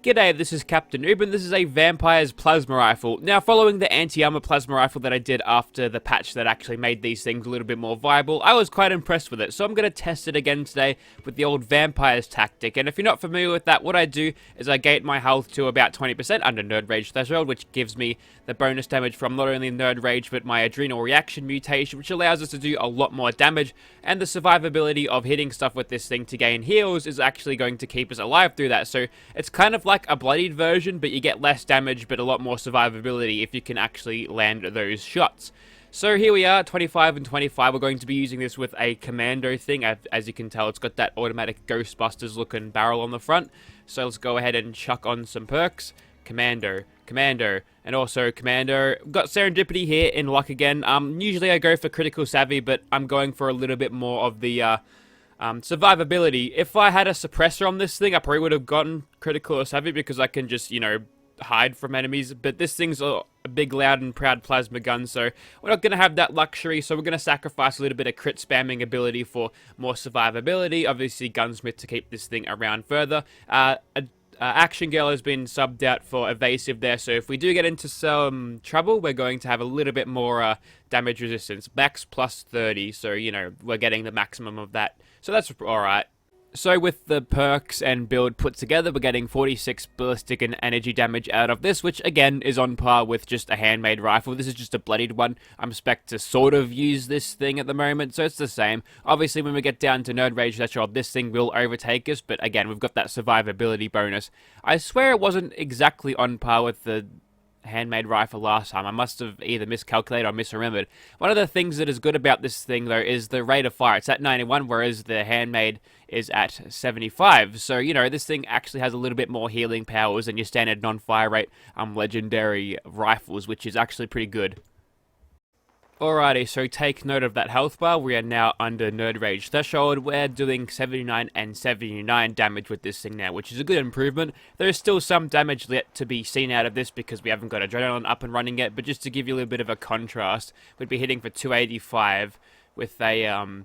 G'day, this is Captain Noob, and this is a Vampire's Plasma Rifle. Now, following the anti-armor plasma rifle that I did after the patch that actually made these things a little bit more viable, I was quite impressed with it, so I'm going to test it again today with the old Vampire's tactic. And if you're not familiar with that, what I do is I gate my health to about 20% under Nerd Rage threshold, which gives me the bonus damage from not only Nerd Rage, but my Adrenal Reaction mutation, which allows us to do a lot more damage, and the survivability of hitting stuff with this thing to gain heals is actually going to keep us alive through that, so it's kind of like a bloodied version, but you get less damage, but a lot more survivability if you can actually land those shots. So here we are, 25 and 25. We're going to be using this with a commando thing. As you can tell, it's got that automatic Ghostbusters looking barrel on the front. So let's go ahead and chuck on some perks. Commando, Commando, and also Commando. Got Serendipity here in luck again. Usually I go for Critical Savvy, but I'm going for a little bit more of the survivability. If I had a suppressor on this thing, I probably would have gotten Critical or Savvy because I can just, you know, hide from enemies. But this thing's a big, loud, and proud plasma gun, so we're not going to have that luxury. So we're going to sacrifice a little bit of crit spamming ability for more survivability. Obviously, Gunsmith to keep this thing around further. Action Girl has been subbed out for evasive there, so if we do get into some trouble, we're going to have a little bit more damage resistance. Max plus 30, so, you know, we're getting the maximum of that. So that's alright. So with the perks and build put together, we're getting 46 ballistic and energy damage out of this, which again is on par with just a handmade rifle. This is just a bloodied one. I'm expect to sort of use this thing at the moment, so it's the same. Obviously, when we get down to Nerd Rage threshold, this thing will overtake us, but again, we've got that survivability bonus. I swear it wasn't exactly on par with the handmade rifle last time. I must have either miscalculated or misremembered. One of the things that is good about this thing, though, is the rate of fire. It's at 91, whereas the handmade is at 75. So, you know, this thing actually has a little bit more healing powers than your standard non-fire rate legendary rifles, which is actually pretty good. Alrighty, so take note of that health bar. We are now under Nerd Rage threshold. We're doing 79 and 79 damage with this thing now, which is a good improvement. There is still some damage yet to be seen out of this because we haven't got Adrenaline up and running yet, but just to give you a little bit of a contrast, we'd be hitting for 285 with a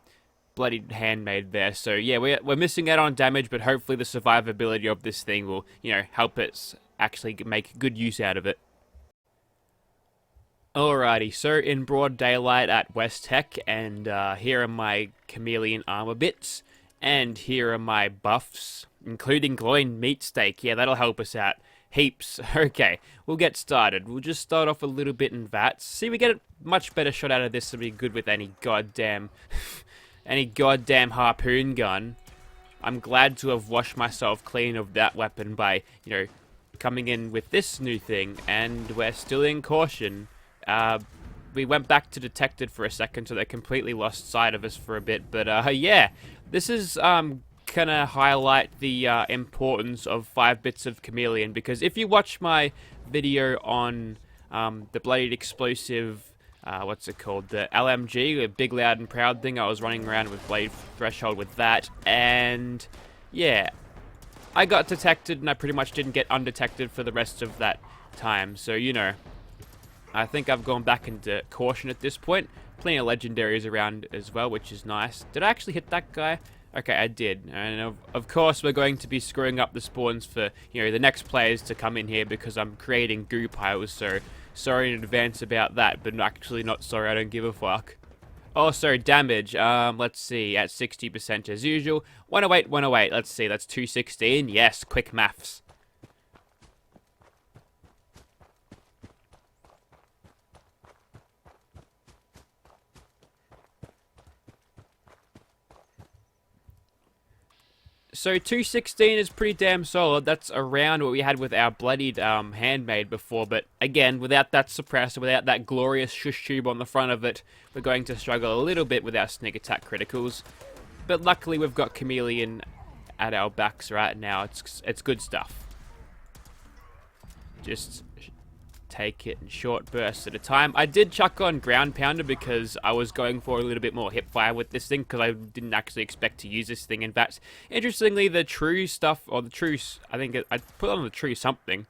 bloodied handmade there. So yeah, we're missing out on damage, but hopefully the survivability of this thing will, you know, help us actually make good use out of it. Alrighty, so in broad daylight at West Tech, and here are my chameleon armor bits, and here are my buffs, including glowing meat steak. Yeah, that'll help us out heaps. Okay, we'll get started. We'll just start off a little bit in VATS. See, we get a much better shot out of this than we good with any goddamn harpoon gun. I'm glad to have washed myself clean of that weapon by, you know, coming in with this new thing, and we're still in caution. We went back to detected for a second, so they completely lost sight of us for a bit. But yeah, this is gonna highlight the importance of 5 bits of chameleon, because if you watch my video on the bloodied explosive, what's it called, the LMG, the big loud and proud thing, I was running around with blade threshold with that, and yeah, I got detected, and I pretty much didn't get undetected for the rest of that time. So, you know, I think I've gone back into caution at this point. Plenty of legendaries around as well, which is nice. Did I actually hit that guy? Okay, I did. And of course, we're going to be screwing up the spawns for, you know, the next players to come in here because I'm creating goo piles, so sorry in advance about that, but actually not sorry, I don't give a fuck. Also, damage, let's see, at 60% as usual. 108, 108, let's see, that's 216. Yes, quick maths. So 216 is pretty damn solid. That's around what we had with our bloodied handmade before, but again, without that suppressor, without that glorious shush tube on the front of it, we're going to struggle a little bit with our sneak attack criticals. But luckily we've got chameleon at our backs right now. It's good stuff. Just take it in short bursts at a time. I did chuck on ground pounder because I was going for a little bit more hip fire with this thing, because I didn't actually expect to use this thing in VATS. Interestingly, the true stuff, or the true, I think I put on the true something.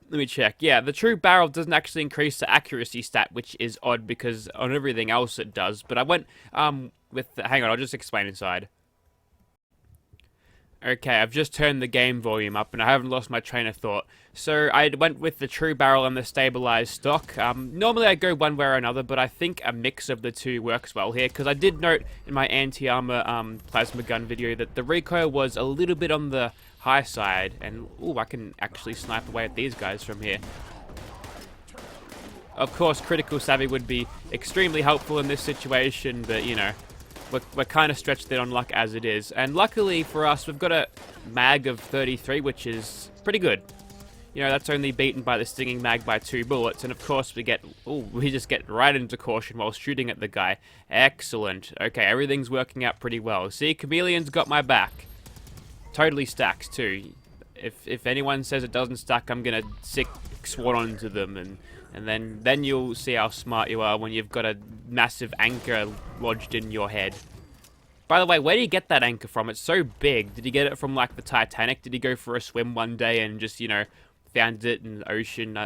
Let me check. Yeah, the true barrel doesn't actually increase the accuracy stat, which is odd because on everything else it does. But I went with, hang on, I'll just explain inside. Okay, I've just turned the game volume up and I haven't lost my train of thought. So I went with the true barrel and the stabilized stock. Normally I go one way or another, but I think a mix of the two works well here, because I did note in my anti-armor plasma gun video that the recoil was a little bit on the high side, and ooh, I can actually snipe away at these guys from here. Of course, critical savvy would be extremely helpful in this situation, but you know, we're kind of stretched thin on luck as it is. And luckily for us, we've got a mag of 33, which is pretty good. You know, that's only beaten by the stinging mag by 2 bullets. And of course, we just get right into caution while shooting at the guy. Excellent. Okay, everything's working out pretty well. See, Chameleon's got my back. Totally stacks too. If anyone says it doesn't stack, I'm gonna sick swat onto them, and then you'll see how smart you are when you've got a massive anchor lodged in your head. By the way, where do you get that anchor from? It's so big. Did you get it from, like, the Titanic? Did you go for a swim one day and just, you know, found it in the ocean?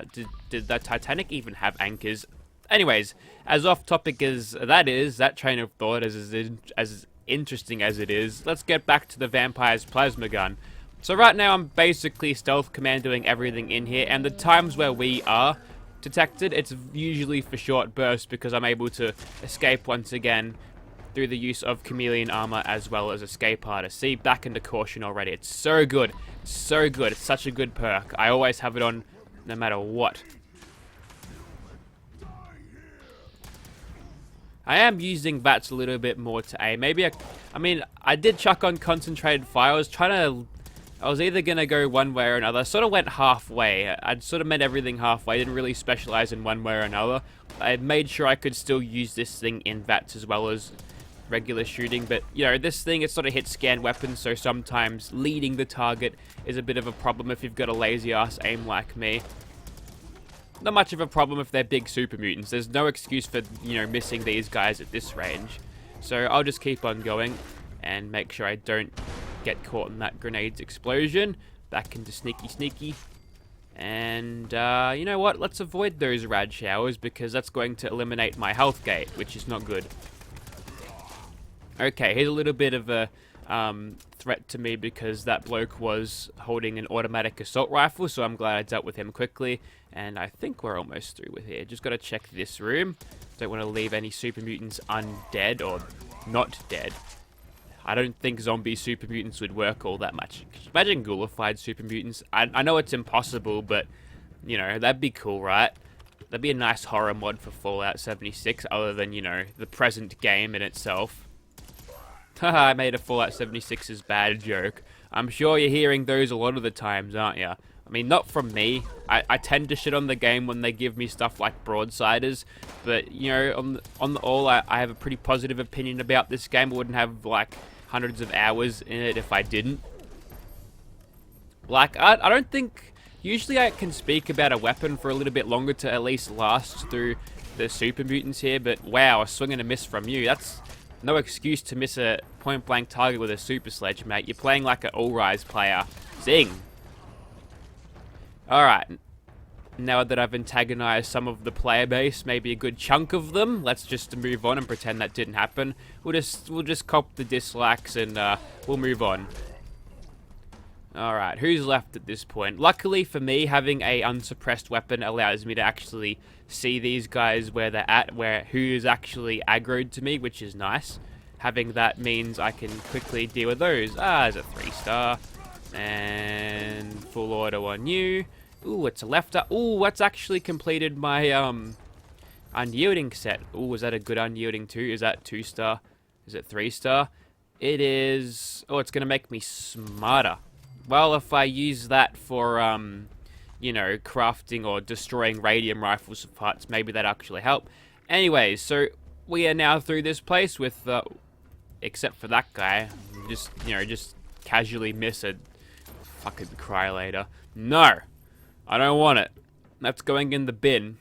Did the Titanic even have anchors? Anyways, as off topic as that train of thought, as interesting as it is, let's get back to the vampire's plasma gun. So right now I'm basically stealth commandoing everything in here, and the times where we are detected, it's usually for short bursts, because I'm able to escape once again through the use of chameleon armor as well as escape artist. See, back into caution already. It's so good. It's so good. It's such a good perk. I always have it on no matter what. I am using VATS a little bit more to aim. Maybe I mean, I did chuck on concentrated fire. I was either going to go one way or another. I sort of went halfway. I'd sort of made everything halfway. I didn't really specialize in one way or another. I made sure I could still use this thing in VATS as well as regular shooting. But, you know, this thing, it's sort of hit scan weapons, so sometimes leading the target is a bit of a problem if you've got a lazy-ass aim like me. Not much of a problem if they're big super mutants. There's no excuse for, you know, missing these guys at this range. So I'll just keep on going and make sure I don't get caught in that grenade's explosion. Back into sneaky. And, you know what? Let's avoid those rad showers, because that's going to eliminate my health gate, which is not good. Okay, here's a little bit of a threat to me, because that bloke was holding an automatic assault rifle, so I'm glad I dealt with him quickly. And I think we're almost through with here. Just got to check this room. Don't want to leave any super mutants undead or not dead. I don't think zombie super mutants would work all that much. Imagine ghoulified super mutants. I know it's impossible, but, you know, that'd be cool, right? That'd be a nice horror mod for Fallout 76, other than, you know, the present game in itself. Haha, I made a Fallout 76's bad joke. I'm sure you're hearing those a lot of the times, aren't you? I mean, not from me. I tend to shit on the game when they give me stuff like Broadsiders, but, you know, on the all, I have a pretty positive opinion about this game. I wouldn't have, like, hundreds of hours in it if I didn't. Like, I don't think... Usually I can speak about a weapon for a little bit longer to at least last through the super mutants here, but wow, a swing and a miss from you. That's no excuse to miss a point-blank target with a super sledge, mate. You're playing like an all-rise player. Zing! Alright. Now that I've antagonized some of the player base, maybe a good chunk of them, let's just move on and pretend that didn't happen. We'll just cop the dislikes and we'll move on. Alright, who's left at this point? Luckily for me, having a unsuppressed weapon allows me to actually see these guys where they're at, who is actually aggroed to me, which is nice. Having that means I can quickly deal with those. There's a 3-star. And full auto on you. Ooh, it's a lefter. Ooh, that's actually completed my unyielding set. Ooh, is that a good unyielding too? Is that 2-star? Is it 3-star? It is... Oh, it's going to make me smarter. Well, if I use that for, you know, crafting or destroying radium rifles parts, maybe that'd actually help. Anyways, so we are now through this place with, except for that guy. Just, you know, just casually miss a fucking cry later. No! I don't want it. That's going in the bin.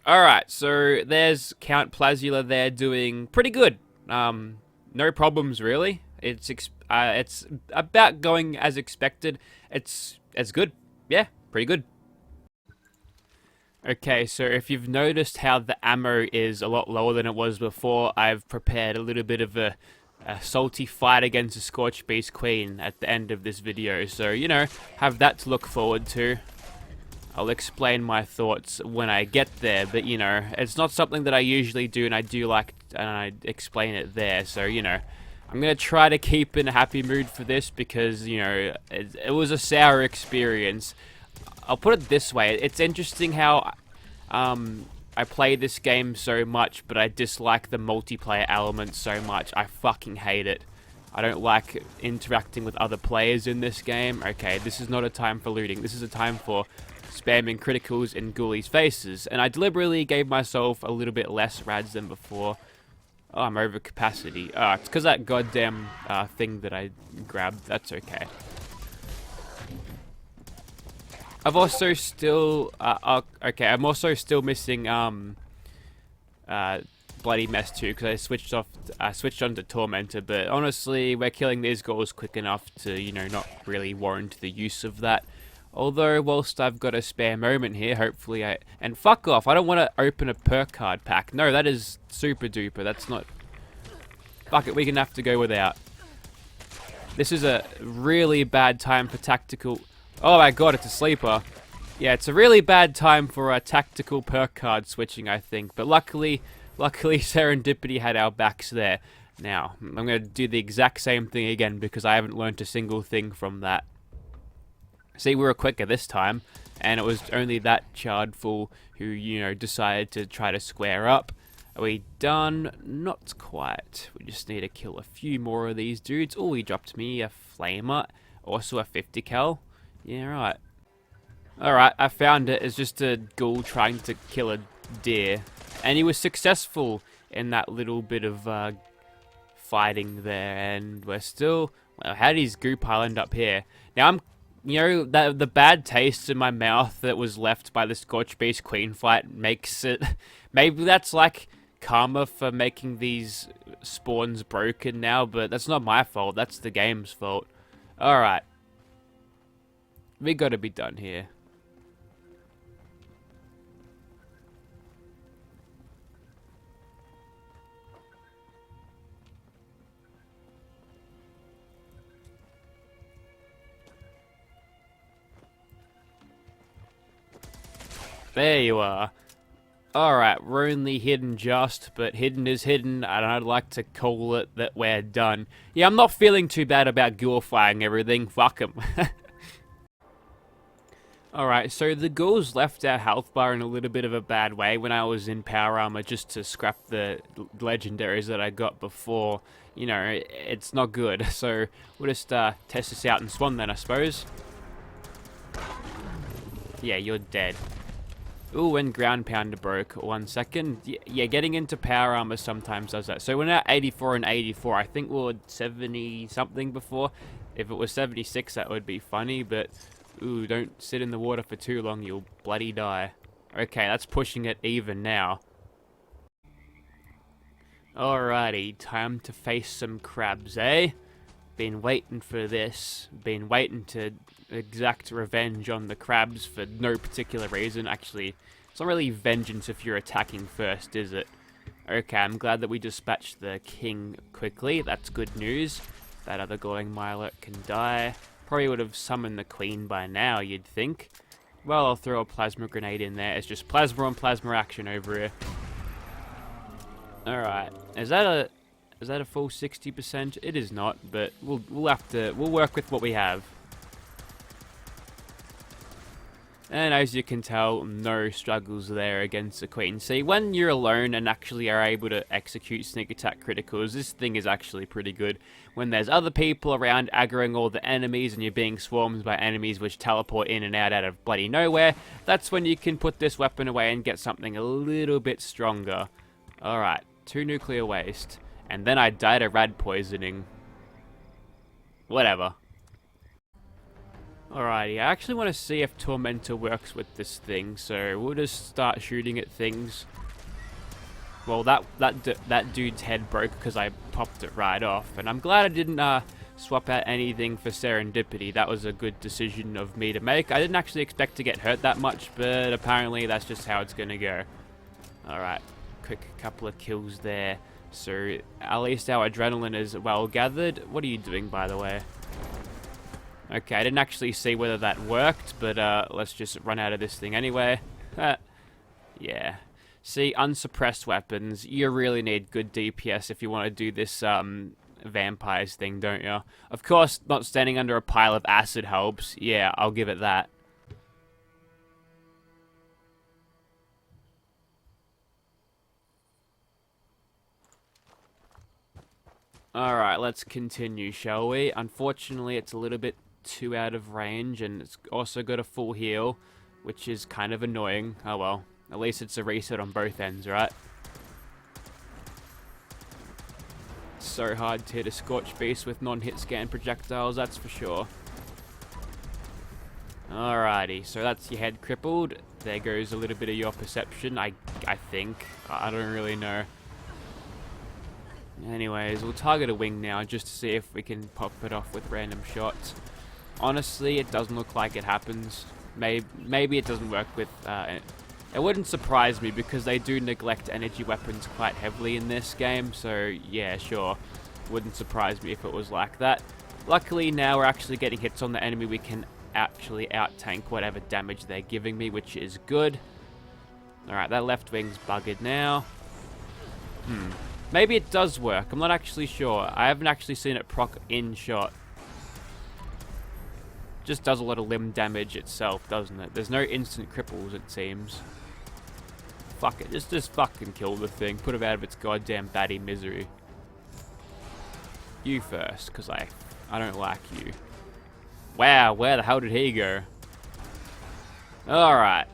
Alright, so there's Count Plasula there doing pretty good. No problems, really. It's about going as expected. It's good. Yeah, pretty good. Okay, so if you've noticed how the ammo is a lot lower than it was before, I've prepared a little bit of a a salty fight against a Scorched Beast Queen at the end of this video. So, you know, have that to look forward to. I'll explain my thoughts when I get there, but, you know, it's not something that I usually do, and I do like, and I explain it there, so, you know, I'm going to try to keep in a happy mood for this because, you know, it was a sour experience. I'll put it this way, it's interesting how, I play this game so much, but I dislike the multiplayer element so much. I fucking hate it. I don't like interacting with other players in this game. Okay, this is not a time for looting, this is a time for spamming criticals in ghoulies' faces, and I deliberately gave myself a little bit less rads than before. Oh, I'm over capacity. It's because that goddamn thing that I grabbed. That's okay. I've also still okay. I'm also still missing Bloody Mess 2 because I switched on to Tormentor. But honestly, we're killing these ghouls quick enough to, you know, not really warrant the use of that. Although, whilst I've got a spare moment here, hopefully and fuck off, I don't want to open a perk card pack. No, that is super duper. That's not... Fuck it, we're gonna have to go without. This is a really bad time for tactical... Oh my god, it's a sleeper. Yeah, it's a really bad time for a tactical perk card switching, I think. But luckily Serendipity had our backs there. Now, I'm gonna do the exact same thing again because I haven't learned a single thing from that. See, we were quicker this time, and it was only that chard fool who, you know, decided to try to square up. Are we done? Not quite. We just need to kill a few more of these dudes. Oh, he dropped me a flamer, also a 50 cal. Yeah, right. Alright, I found it. It's just a ghoul trying to kill a deer, and he was successful in that little bit of fighting there, and we're still... Well, how did his goo pile end up here? Now, you know, the bad taste in my mouth that was left by the Scorched Beast Queen fight makes it... Maybe that's like karma for making these spawns broken now, but that's not my fault. That's the game's fault. Alright. We gotta be done here. There you are. Alright, we're only hidden just, but hidden is hidden, and I'd like to call it that we're done. Yeah, I'm not feeling too bad about glorifying everything. Fuck 'em. Alright, so the ghouls left our health bar in a little bit of a bad way when I was in power armor just to scrap the legendaries that I got before. You know, it's not good, so we'll just test this out and spawn then, I suppose. Yeah, you're dead. Ooh, and ground pounder broke. 1 second. Yeah, getting into power armor sometimes does that. So we're now 84 and 84. I think we were 70 something before. If it was 76, that would be funny, but ooh, don't sit in the water for too long, you'll bloody die. Okay, that's pushing it even now. Alrighty, time to face some crabs, eh? Been waiting for this. Been waiting to exact revenge on the crabs for no particular reason. Actually, it's not really vengeance if you're attacking first, is it? Okay, I'm glad that we dispatched the king quickly. That's good news. That other glowing miler can die. Probably would have summoned the queen by now, you'd think. Well, I'll throw a plasma grenade in there. It's just plasma on plasma action over here. Alright, is that a full 60%? It is not, but we'll work with what we have. And as you can tell, no struggles there against the queen. See, when you're alone and actually are able to execute sneak attack criticals, this thing is actually pretty good. When there's other people around aggroing all the enemies and you're being swarmed by enemies which teleport in and out of bloody nowhere, that's when you can put this weapon away and get something a little bit stronger. Alright, 2 nuclear waste. And then I died of rad poisoning. Whatever. Alrighty, I actually want to see if Tormentor works with this thing, so we'll just start shooting at things. Well, that dude's head broke because I popped it right off, and I'm glad I didn't swap out anything for Serendipity. That was a good decision of me to make. I didn't actually expect to get hurt that much, but apparently that's just how it's gonna go. Alright, quick couple of kills there. So at least our adrenaline is well gathered. What are you doing, by the way? Okay, I didn't actually see whether that worked, but let's just run out of this thing anyway. Yeah. See, unsuppressed weapons, you really need good DPS if you want to do this vampires thing, don't you? Of course, not standing under a pile of acid helps. Yeah, I'll give it that. Alright, let's continue, shall we? Unfortunately, it's a little bit too out of range, and it's also got a full heal, which is kind of annoying. Oh well, at least it's a reset on both ends, right? It's so hard to hit a Scorched Beast with non-hit scan projectiles, that's for sure. Alrighty, so that's your head crippled. There goes a little bit of your perception, I think. I don't really know. Anyways, we'll target a wing now just to see if we can pop it off with random shots. Honestly, it doesn't look like it happens. Maybe it doesn't work with... it wouldn't surprise me because they do neglect energy weapons quite heavily in this game. So, yeah, sure. Wouldn't surprise me if it was like that. Luckily, now we're actually getting hits on the enemy. We can actually out-tank whatever damage they're giving me, which is good. Alright, that left wing's buggered now. Maybe it does work. I'm not actually sure. I haven't actually seen it proc in shot. Just does a lot of limb damage itself, doesn't it? There's no instant cripples, it seems. Fuck it. Just fucking kill the thing. Put it out of its goddamn baddie misery. You first, because I don't like you. Wow, where the hell did he go? Alright.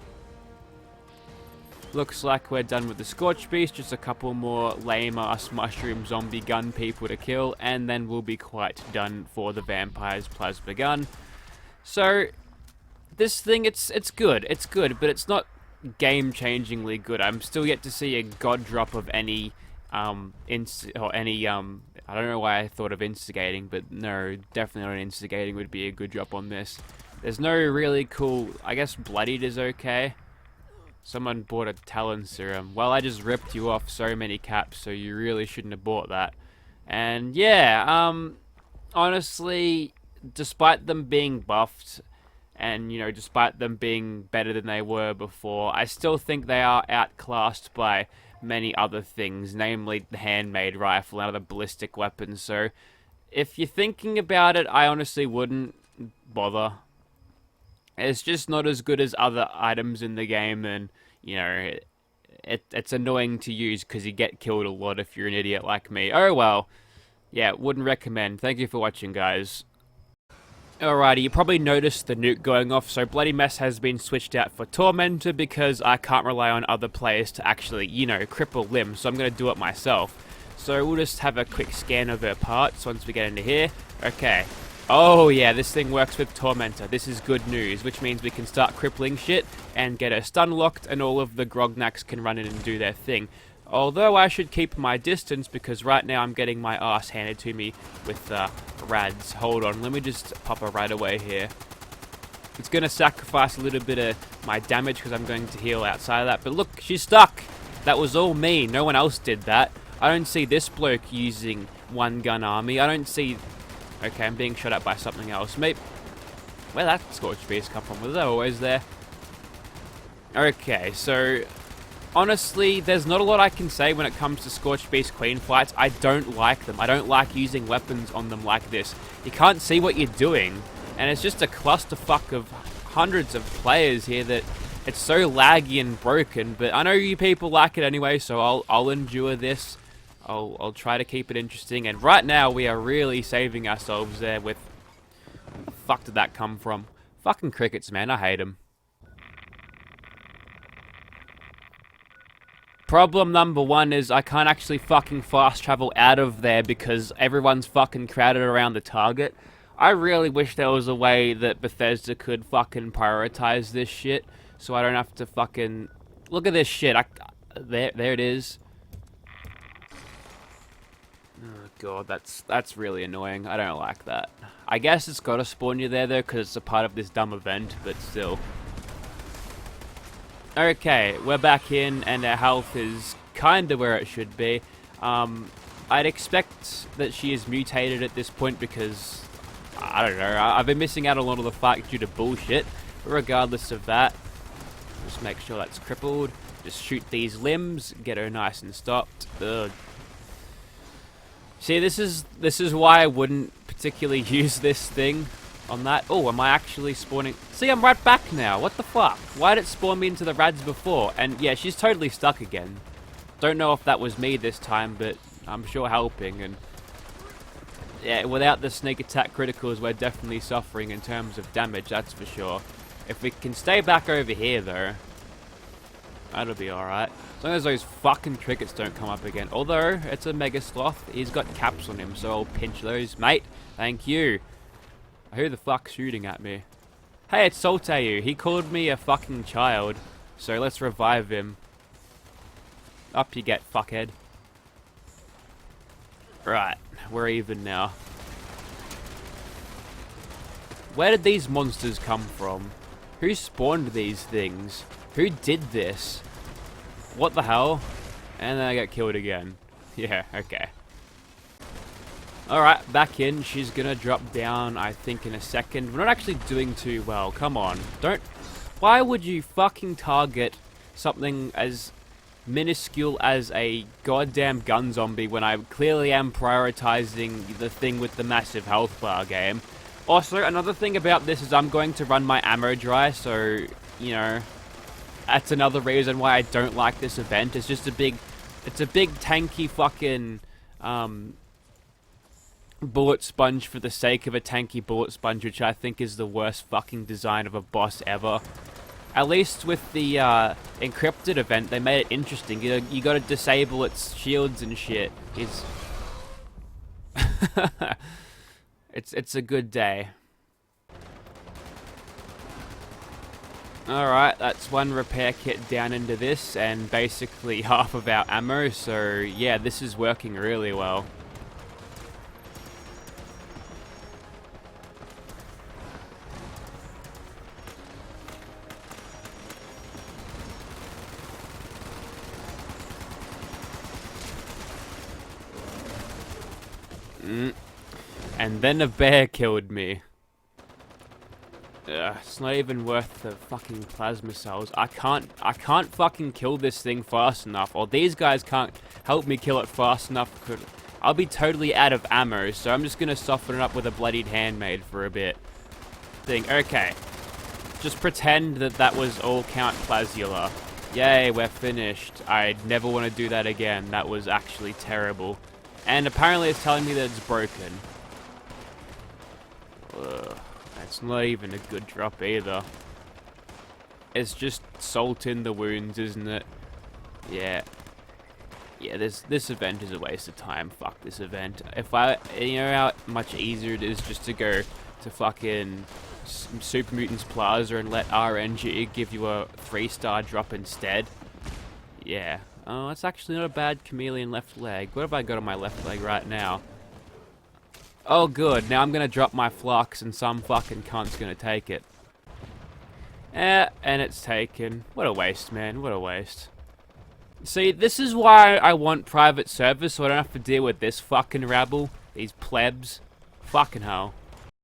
Looks like we're done with the Scorched Beast, just a couple more lame-ass mushroom zombie gun people to kill, and then we'll be quite done for the Vampire's Plasma Gun. So, this thing, it's good, but it's not game-changingly good. I'm still yet to see a god drop of any, I don't know why I thought of instigating, but no, definitely not instigating would be a good drop on this. There's no really cool, I guess bloodied is okay. Someone bought a Talon Serum. Well, I just ripped you off so many caps, so you really shouldn't have bought that. And yeah, honestly, despite them being buffed, and, you know, despite them being better than they were before, I still think they are outclassed by many other things, namely the handmade rifle and other ballistic weapons. So, if you're thinking about it, I honestly wouldn't bother. It's just not as good as other items in the game, and, you know, it's annoying to use because you get killed a lot if you're an idiot like me. Oh well. Yeah, wouldn't recommend. Thank you for watching, guys. Alrighty, you probably noticed the nuke going off, so Bloody Mess has been switched out for Tormentor because I can't rely on other players to actually, you know, cripple limbs, so I'm going to do it myself. So we'll just have a quick scan of her parts once we get into here. Okay. Oh yeah, this thing works with Tormentor. This is good news, which means we can start crippling shit and get her stun locked, and all of the Grognaks can run in and do their thing. Although I should keep my distance because right now I'm getting my ass handed to me with rads. Hold on, let me just pop a rad away here. It's going to sacrifice a little bit of my damage because I'm going to heal outside of that. But look, she's stuck. That was all me. No one else did that. I don't see this bloke using one gun army. I don't see... Okay, I'm being shot at by something else. Maybe... Where that Scorched Beast come from? Was that always there? Okay, so... Honestly, there's not a lot I can say when it comes to Scorched Beast Queen fights. I don't like them. I don't like using weapons on them like this. You can't see what you're doing. And it's just a clusterfuck of hundreds of players here that... It's so laggy and broken. But I know you people like it anyway, so I'll endure this. I'll try to keep it interesting, and right now we are really saving ourselves there with... Where the fuck did that come from? Fucking crickets, man, I hate them. Problem number one is I can't actually fucking fast travel out of there because everyone's fucking crowded around the target. I really wish there was a way that Bethesda could fucking prioritize this shit, so I don't have to fucking... Look at this shit, there it is. Oh god, that's really annoying. I don't like that. I guess it's gotta spawn you there though, because it's a part of this dumb event, but still. Okay, we're back in, and our health is kinda where it should be. I'd expect that she is mutated at this point because, I don't know, I've been missing out on a lot of the fight due to bullshit. But regardless of that, just make sure that's crippled. Just shoot these limbs, get her nice and stopped. Ugh. See, this is why I wouldn't particularly use this thing on that. Oh, am I actually spawning? See, I'm right back now. What the fuck? Why did it spawn me into the rads before? And yeah, she's totally stuck again. Don't know if that was me this time, but I'm sure helping. And yeah, without the sneak attack criticals, we're definitely suffering in terms of damage, that's for sure. If we can stay back over here, though, that'll be alright. As long as those fucking crickets don't come up again. Although, it's a Mega Sloth. He's got caps on him, so I'll pinch those. Mate, thank you. Who the fuck's shooting at me? Hey, it's Saltayu. He called me a fucking child. So let's revive him. Up you get, fuckhead. Right, we're even now. Where did these monsters come from? Who spawned these things? Who did this? What the hell? And then I got killed again. Yeah, okay. Alright, back in. She's gonna drop down, I think, in a second. We're not actually doing too well. Come on. Don't... Why would you fucking target something as minuscule as a goddamn gun zombie when I clearly am prioritizing the thing with the massive health bar game? Also, another thing about this is I'm going to run my ammo dry, so, you know, that's another reason why I don't like this event. It's just a big tanky fucking, bullet sponge for the sake of a tanky bullet sponge, which I think is the worst fucking design of a boss ever. At least with the, encrypted event, they made it interesting. You gotta disable its shields and shit. It's a good day. Alright, that's one repair kit down into this, and basically half of our ammo, so yeah, this is working really well. And then a bear killed me. Ugh, it's not even worth the fucking plasma cells. I can't fucking kill this thing fast enough, or these guys can't help me kill it fast enough. I'll be totally out of ammo, so I'm just gonna soften it up with a bloodied handmade for a bit. Okay. Just pretend that was all Count Plasula. Yay, we're finished. I'd never want to do that again. That was actually terrible. And apparently it's telling me that it's broken. Ugh, that's not even a good drop either. It's just salt in the wounds, isn't it? Yeah. Yeah, this event is a waste of time. Fuck this event. You know how much easier it is just to go to fucking Super Mutants Plaza and let RNG give you a 3-star drop instead? Yeah. Oh, that's actually not a bad chameleon left leg. What have I got on my left leg right now? Oh, good. Now I'm going to drop my flux and some fucking cunt's going to take it. And it's taken. What a waste, man. What a waste. See, this is why I want private service, so I don't have to deal with this fucking rabble. These plebs. Fucking hell.